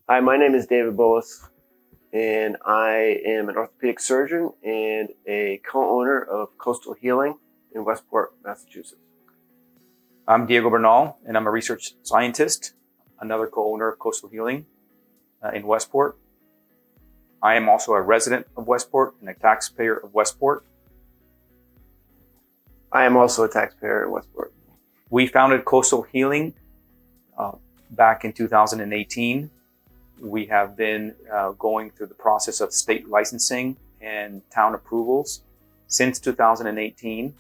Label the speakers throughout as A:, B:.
A: Hi, my name is David Bullis, and I am an orthopedic surgeon and a co-owner of Coastal Healing in Westport, Massachusetts.
B: I'm Diego Bernal, and I'm a research scientist, another co-owner of Coastal Healing in Westport. I am also a resident of Westport and a taxpayer of Westport.
A: I am also a taxpayer in Westport.
B: We founded Coastal Healing back in 2018. We have been going through the process of state licensing and town approvals since 2018.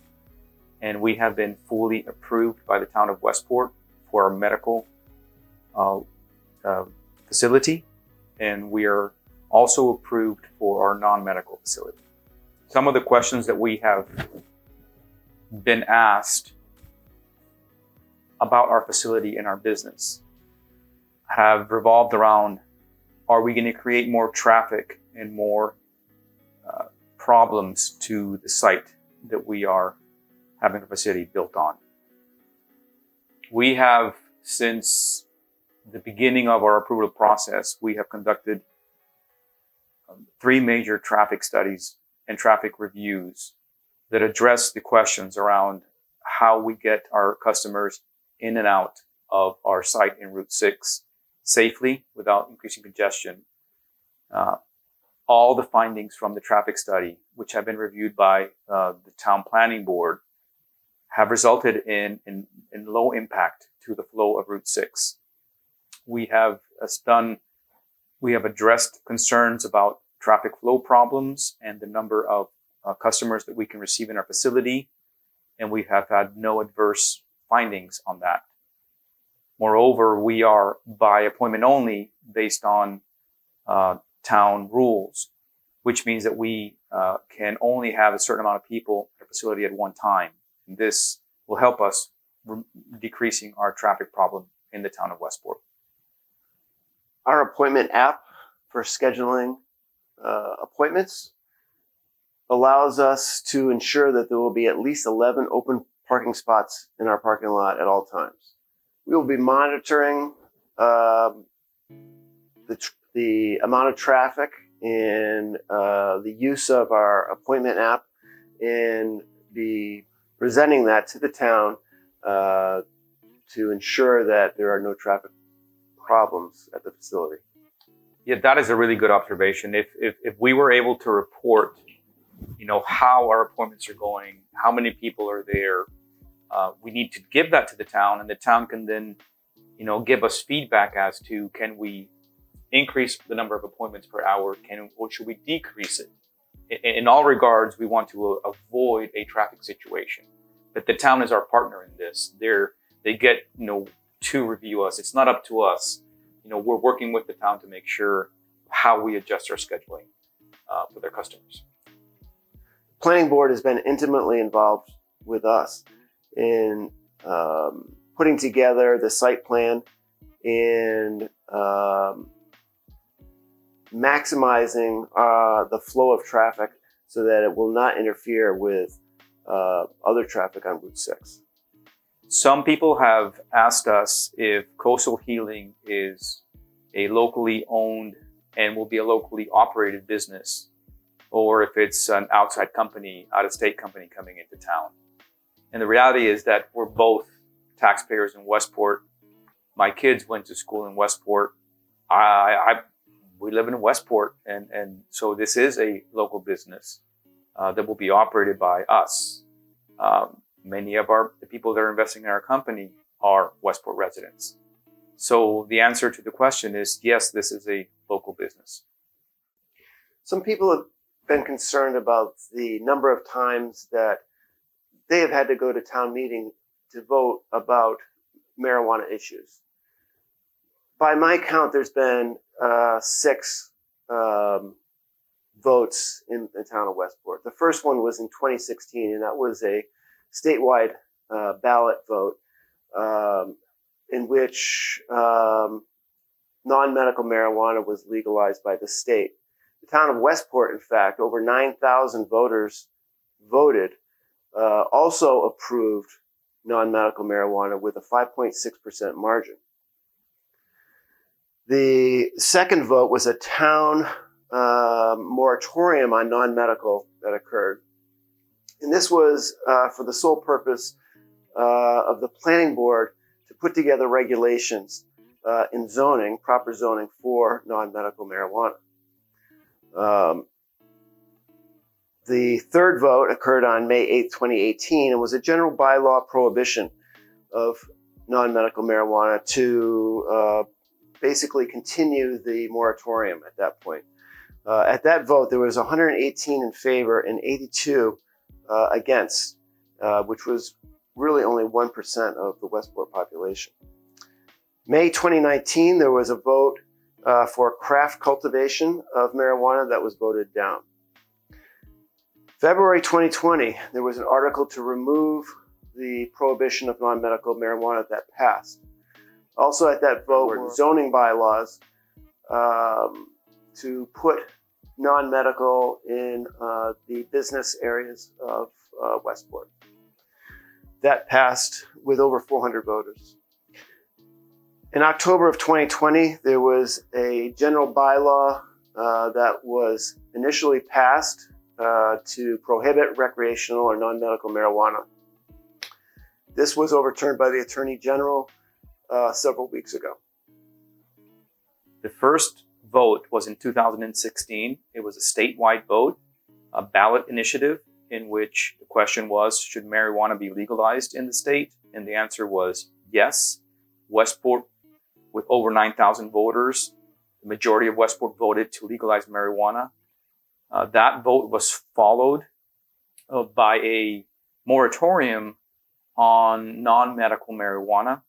B: And we have been fully approved by the town of Westport for our medical facility. And we are also approved for our non-medical facility. Some of the questions that we have been asked about our facility and our business have revolved around, are we going to create more traffic and more problems to the site that we are having a facility built on? We have, since the beginning of our approval process, we have conducted 3 major traffic studies and traffic reviews that address the questions around how we get our customers in and out of our site in Route 6 safely without increasing congestion. All the findings from the traffic study, which have been reviewed by the town planning board, have resulted in low impact to the flow of Route 6. We have addressed concerns about traffic flow problems and the number of customers that we can receive in our facility, and we have had no adverse findings on that. Moreover, we are by appointment only based on town rules, which means that we can only have a certain amount of people at a facility at one time. And this will help us decreasing our traffic problem in the town of Westport.
A: Our appointment app for scheduling appointments allows us to ensure that there will be at least 11 open parking spots in our parking lot at all times. We will be monitoring the amount of traffic and the use of our appointment app, and be presenting that to the town to ensure that there are no traffic problems at the facility.
B: Yeah, that is a really good observation. If we were able to report, how our appointments are going, how many people are there, we need to give that to the town, and the town can then, give us feedback as to, can we increase the number of appointments per hour? Or should we decrease it? In all regards, we want to avoid a traffic situation. But the town is our partner in this. They get, to review us. It's not up to us. We're working with the town to make sure how we adjust our scheduling for their customers.
A: The planning board has been intimately involved with us in putting together the site plan and maximizing the flow of traffic so that it will not interfere with other traffic on Route 6.
B: Some people have asked us if Coastal Healing is a locally owned and will be a locally operated business, or if it's an outside company, out-of-state company coming into town. And the reality is that we're both taxpayers in Westport. My kids went to school in Westport. We live in Westport, and so this is a local business that will be operated by us. Many of the people that are investing in our company are Westport residents. So the answer to the question is yes, this is a local business.
A: Some people have been concerned about the number of times that they have had to go to town meeting to vote about marijuana issues. By my count, there's been 6 votes in the town of Westport. The first one was in 2016, and that was a statewide ballot vote in which non-medical marijuana was legalized by the state. The town of Westport, in fact, over 9,000 voters voted, also approved non-medical marijuana with a 5.6% margin. The second vote was a town moratorium on non-medical that occurred. And this was for the sole purpose of the planning board to put together regulations in zoning, proper zoning for non-medical marijuana. The third vote occurred on May 8, 2018, and was a general bylaw prohibition of non-medical marijuana to basically continue the moratorium at that point. At that vote, there was 118 in favor and 82 against, which was really only 1% of the Westport population. May 2019, there was a vote for craft cultivation of marijuana that was voted down. February 2020, there was an article to remove the prohibition of non-medical marijuana that passed. Also at that vote were zoning bylaws to put non-medical in the business areas of Westport. That passed with over 400 voters. In October of 2020, there was a general bylaw that was initially passed to prohibit recreational or non-medical marijuana. This was overturned by the Attorney General several weeks ago.
B: The first vote was in 2016. It was a statewide vote, a ballot initiative in which the question was, should marijuana be legalized in the state? And the answer was yes. Westport, with over 9,000 voters, the majority of Westport voted to legalize marijuana. That vote was followed by a moratorium on non-medical marijuana,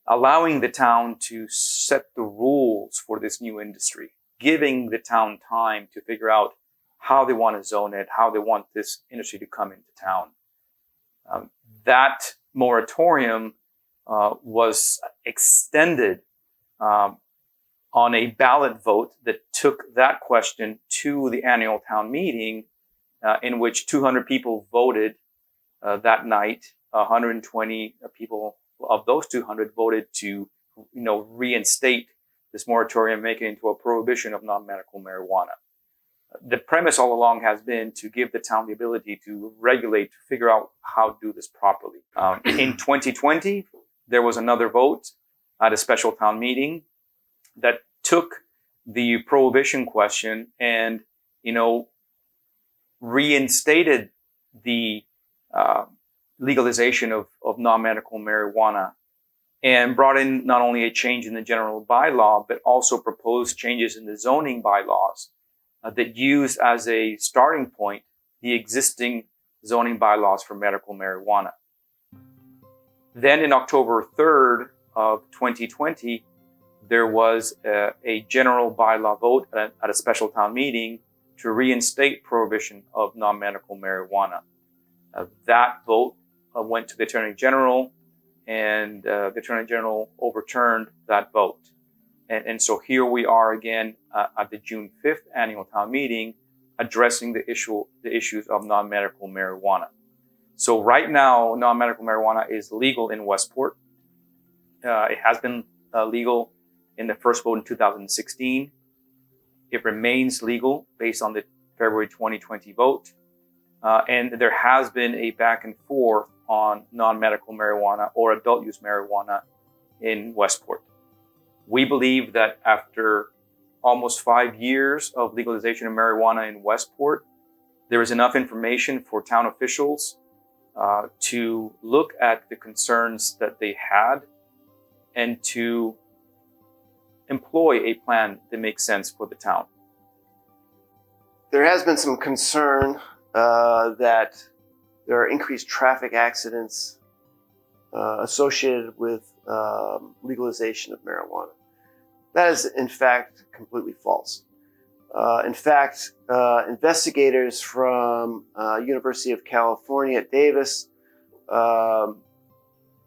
B: allowing the town to set the rules for this new industry, giving the town time to figure out how they want to zone it, how they want this industry to come into town. That moratorium was extended on a ballot vote that took that question to the annual town meeting, in which 200 people voted that night. 120 people of those 200 voted to, reinstate this moratorium, make it into a prohibition of non-medical marijuana. The premise all along has been to give the town the ability to regulate, to figure out how to do this properly. In 2020, there was another vote at a special town meeting that took the prohibition question and, reinstated the legalization of non-medical marijuana, and brought in not only a change in the general bylaw, but also proposed changes in the zoning bylaws that use as a starting point the existing zoning bylaws for medical marijuana. Then in October 3rd of 2020, there was a general bylaw vote at a special town meeting to reinstate prohibition of non-medical marijuana. That vote went to the Attorney General, and the Attorney General overturned that vote. And so here we are again at the June 5th annual town meeting, addressing the issues of non-medical marijuana. So right now, non-medical marijuana is legal in Westport. It has been legal in the first vote in 2016. It remains legal based on the February 2020 vote. And there has been a back and forth on non-medical marijuana or adult use marijuana in Westport. We believe that after almost 5 years of legalization of marijuana in Westport, there is enough information for town officials to look at the concerns that they had and to employ a plan that makes sense for the town.
A: There has been some concern that there are increased traffic accidents associated with legalization of marijuana. That is, in fact, completely false. In fact, investigators from University of California at Davis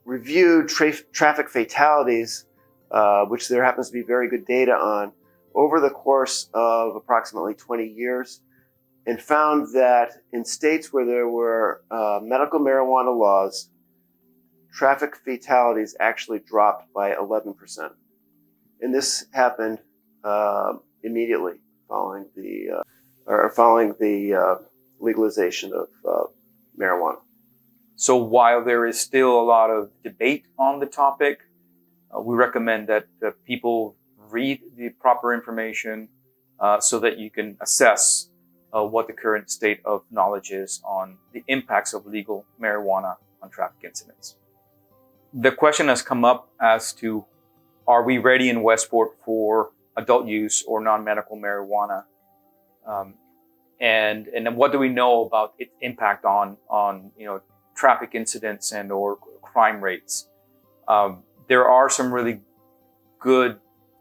A: reviewed traffic fatalities, which there happens to be very good data on, over the course of approximately 20 years, and found that in states where there were medical marijuana laws, traffic fatalities actually dropped by 11%. And this happened immediately following the legalization of marijuana.
B: So while there is still a lot of debate on the topic, we recommend that people read the proper information so that you can assess what the current state of knowledge is on the impacts of legal marijuana on traffic incidents. The question has come up as to, are we ready in Westport for adult use or non-medical marijuana? And then what do we know about its impact on traffic incidents and or crime rates? There are some really good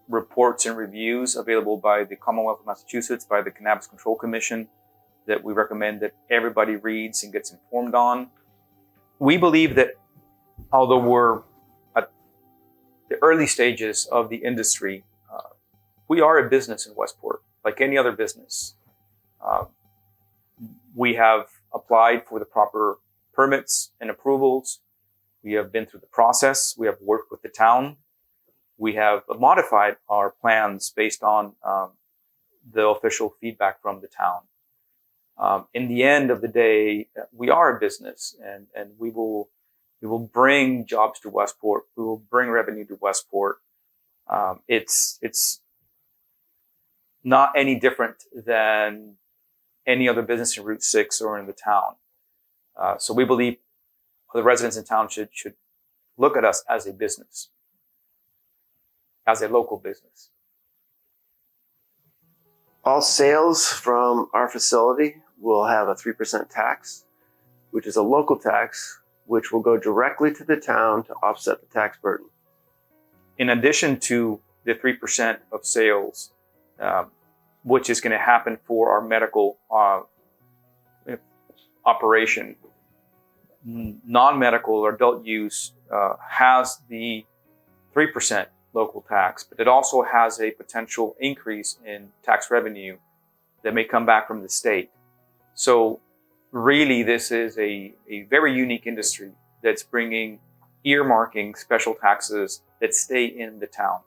B: reports and reviews available by the Commonwealth of Massachusetts, by the Cannabis Control Commission, that we recommend that everybody reads and gets informed on. We believe that although we're at the early stages of the industry, we are a business in Westport, like any other business. We have applied for the proper permits and approvals. We have been through the process. We have worked with the town. We have modified our plans based on the official feedback from the town. In the end of the day, we are a business, and we will bring jobs to Westport. We will bring revenue to Westport. It's not any different than any other business in Route 6 or in the town. So we believe the residents in town should look at us as a business, as a local business.
A: All sales from our facility will have a 3% tax, which is a local tax, which will go directly to the town to offset the tax burden.
B: In addition to the 3% of sales, which is going to happen for our medical operation, non-medical or adult use has the 3% local tax, but it also has a potential increase in tax revenue that may come back from the state. So really, this is a very unique industry that's bringing earmarking special taxes that stay in the town.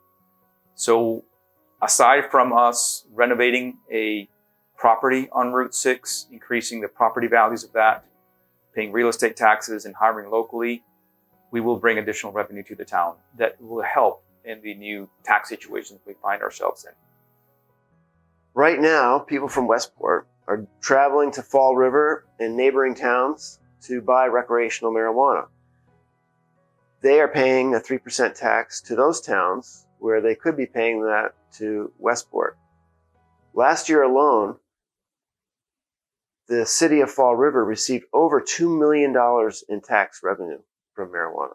B: So aside from us renovating a property on Route 6, increasing the property values of that, paying real estate taxes and hiring locally, we will bring additional revenue to the town that will help in the new tax situations we find ourselves in.
A: Right now, people from Westport are traveling to Fall River and neighboring towns to buy recreational marijuana. They are paying a 3% tax to those towns where they could be paying that to Westport. Last year alone, the city of Fall River received over $2 million in tax revenue from marijuana.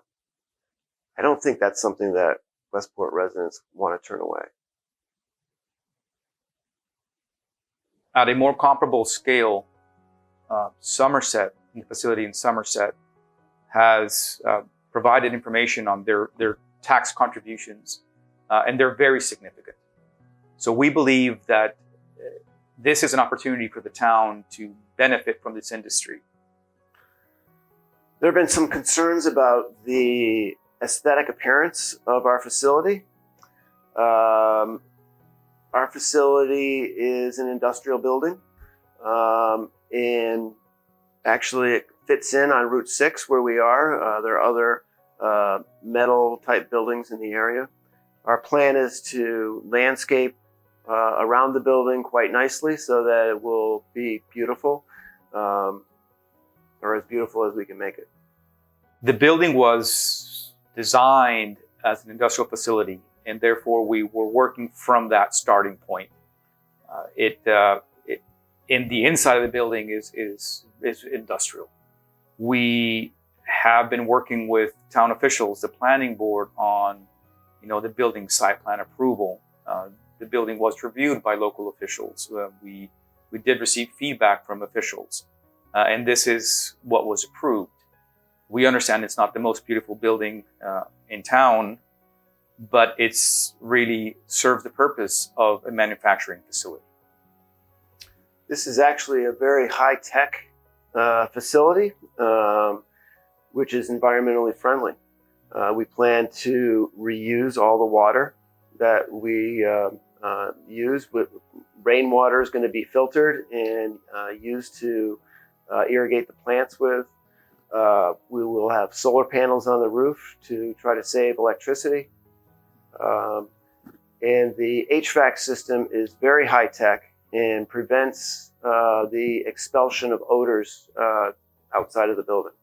A: I don't think that's something that Westport residents want to turn away.
B: At a more comparable scale, Somerset, the facility in Somerset, has provided information on their tax contributions, and they're very significant. So we believe that this is an opportunity for the town to benefit from this industry.
A: There have been some concerns about the aesthetic appearance of our facility. Our facility is an industrial building, and actually it fits in on Route 6 where we are. There are other metal type buildings in the area. Our plan is to landscape around the building quite nicely so that it will be beautiful, or as beautiful as we can make it.
B: The building was designed as an industrial facility, and therefore we were working from that starting point. In the inside of the building is industrial. We have been working with town officials, the planning board, on the building site plan approval. The building was reviewed by local officials. We did receive feedback from officials, and this is what was approved. We understand it's not the most beautiful building in town, but it's really serves the purpose of a manufacturing facility.
A: This is actually a very high-tech facility, which is environmentally friendly. We plan to reuse all the water that we use. Rainwater is going to be filtered and used to irrigate the plants with. We will have solar panels on the roof to try to save electricity. And the HVAC system is very high tech and prevents the expulsion of odors outside of the building.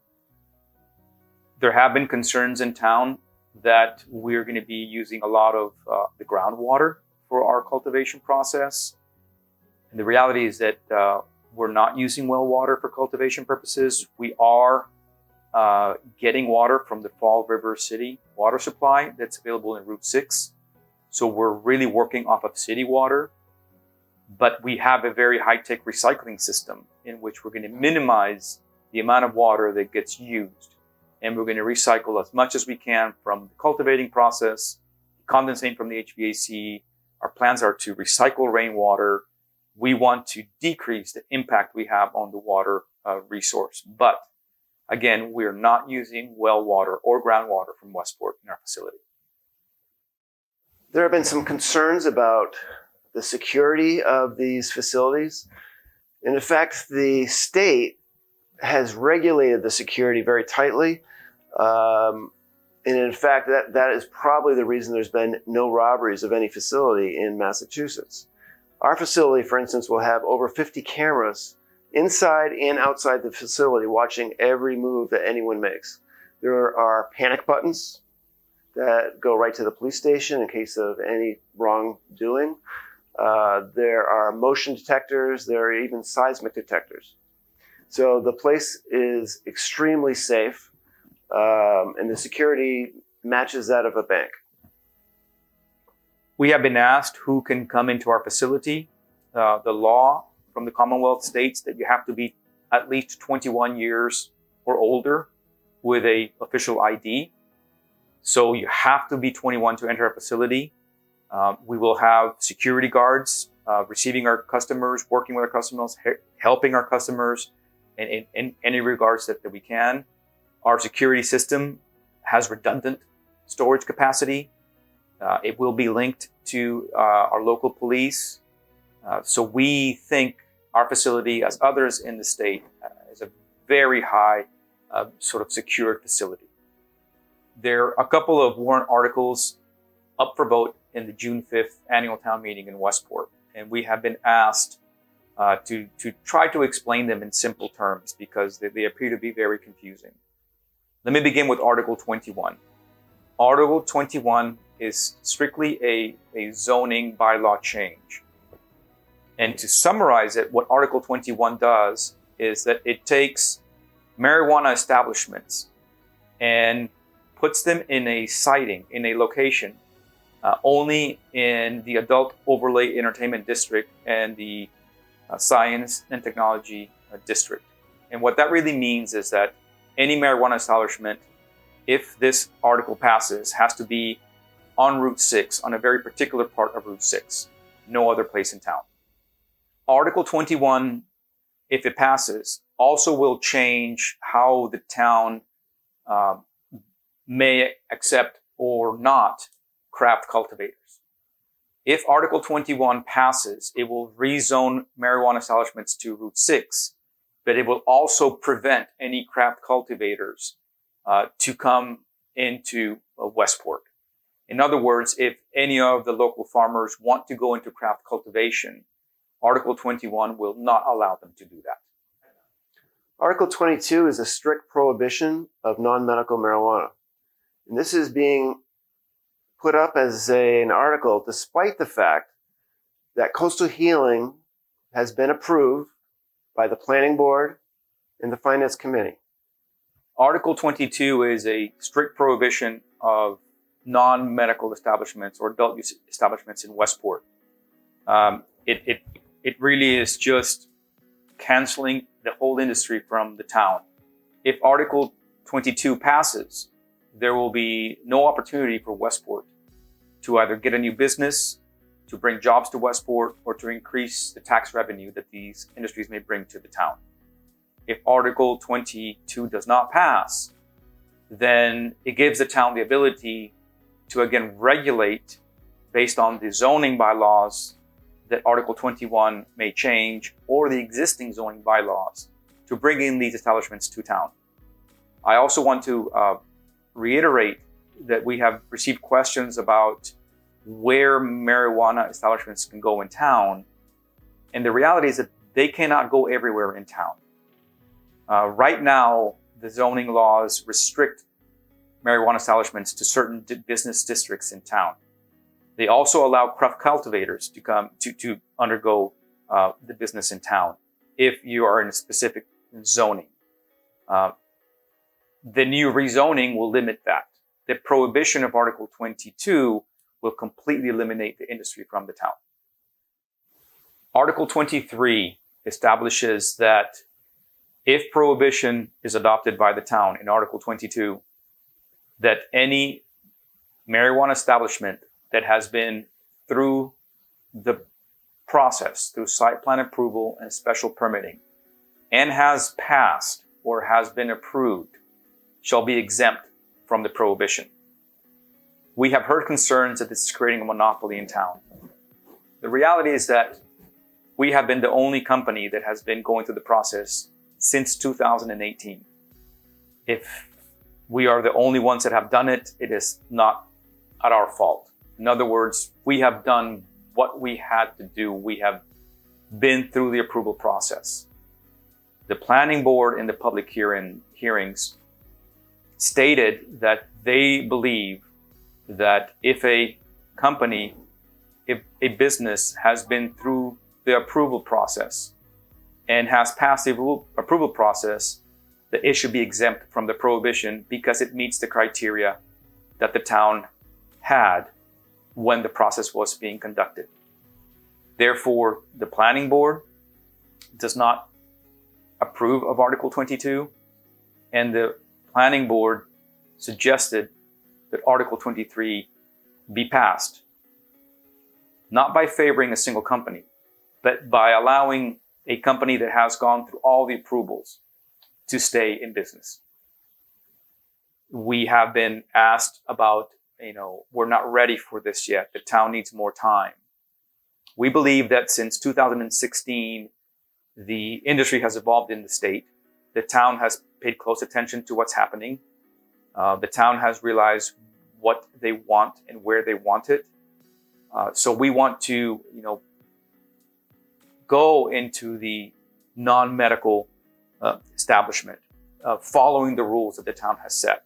B: There have been concerns in town that we're going to be using a lot of the groundwater for our cultivation process. And the reality is that we're not using well water for cultivation purposes. We are getting water from the Fall River City water supply that's available in Route 6. So we're really working off of city water, but we have a very high-tech recycling system in which we're going to minimize the amount of water that gets used. And we're going to recycle as much as we can from the cultivating process, condensate from the HVAC. Our plans are to recycle rainwater. We want to decrease the impact we have on the water resource. But again, we're not using well water or groundwater from Westport in our facility.
A: There have been some concerns about the security of these facilities. And in fact, the state has regulated the security very tightly. And in fact, that is probably the reason there's been no robberies of any facility in Massachusetts. Our facility, for instance, will have over 50 cameras inside and outside the facility watching every move that anyone makes. There are panic buttons that go right to the police station in case of any wrongdoing. There are motion detectors. There are even seismic detectors. So the place is extremely safe, and the security matches that of a bank.
B: We have been asked who can come into our facility. The law from the Commonwealth states that you have to be at least 21 years or older with an official ID. So you have to be 21 to enter our facility. We will have security guards receiving our customers, working with our customers, helping our customers in any regards that we can. Our security system has redundant storage capacity. It will be linked to our local police. So we think our facility, as others in the state, is a very high sort of secured facility. There are a couple of warrant articles up for vote in the June 5th annual town meeting in Westport. And we have been asked to try to explain them in simple terms because they appear to be very confusing. Let me begin with Article 21. Article 21 is strictly a zoning bylaw change. And to summarize it, what Article 21 does is that it takes marijuana establishments and puts them in a siting, in a location, only in the Adult Overlay Entertainment District and the Science and Technology District. And what that really means is that any marijuana establishment, if this article passes, has to be on Route 6, on a very particular part of Route 6, no other place in town. Article 21, if it passes, also will change how the town may accept or not craft cultivators. If Article 21 passes, it will rezone marijuana establishments to Route 6, but it will also prevent any craft cultivators to come into Westport. In other words, if any of the local farmers want to go into craft cultivation, Article 21 will not allow them to do that.
A: Article 22 is a strict prohibition of non-medical marijuana. And this is being put up as an article despite the fact that coastal healing has been approved by the Planning Board and the Finance Committee.
B: Article 22 is a strict prohibition of non-medical establishments or adult use establishments in Westport. It really is just canceling the whole industry from the town. If Article 22 passes, there will be no opportunity for Westport to either get a new business, to bring jobs to Westport, or to increase the tax revenue that these industries may bring to the town. If Article 22 does not pass, then it gives the town the ability to again regulate based on the zoning bylaws that Article 21 may change, or the existing zoning bylaws, to bring in these establishments to town. I also want to reiterate that we have received questions about where marijuana establishments can go in town. And the reality is that they cannot go everywhere in town. Right now, the zoning laws restrict marijuana establishments to certain business districts in town. They also allow craft cultivators to come to undergo the business in town if you are in a specific zoning. The new rezoning will limit that. The prohibition of Article 22 will completely eliminate the industry from the town. Article 23 establishes that if prohibition is adopted by the town in Article 22, that any marijuana establishment that has been through the process, through site plan approval and special permitting, and has passed or has been approved, shall be exempt from the prohibition. We have heard concerns that this is creating a monopoly in town. The reality is that we have been the only company that has been going through the process since 2018. If we are the only ones that have done it, it is not at our fault. In other words, we have done what we had to do. We have been through the approval process. The planning board in the public hearings stated that they believe that if a company, if a business has been through the approval process and has passed the approval process, that it should be exempt from the prohibition because it meets the criteria that the town had when the process was being conducted. Therefore, the planning board does not approve of Article 22, and the planning board suggested that Article 23 be passed, not by favoring a single company, but by allowing a company that has gone through all the approvals to stay in business. We have been asked about, we're not ready for this yet. The town needs more time. We believe that since 2016, the industry has evolved in the state. The town has paid close attention to what's happening. The town has realized what they want and where they want it. So we want to, go into the non-medical establishment, following the rules that the town has set.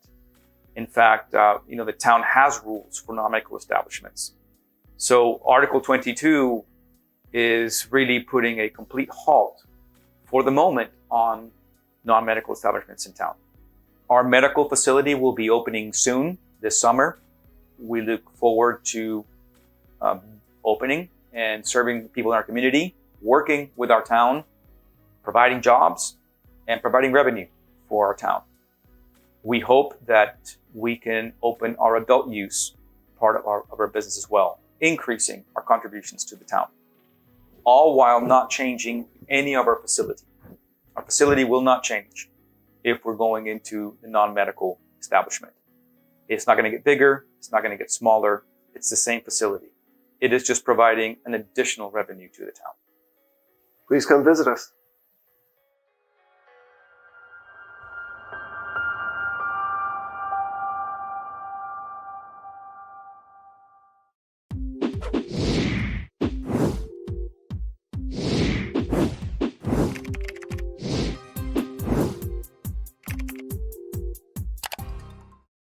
B: In fact, the town has rules for non-medical establishments. So Article 22 is really putting a complete halt for the moment on non-medical establishments in town. Our medical facility will be opening soon this summer. We look forward to opening and serving people in our community, working with our town, providing jobs, and providing revenue for our town. We hope that we can open our adult use part of our business as well, increasing our contributions to the town, all while not changing any of our facility. Our facility will not change if we're going into the non-medical establishment. It's not going to get bigger. It's not going to get smaller. It's the same facility. It is just providing an additional revenue to the town.
A: Please come visit us.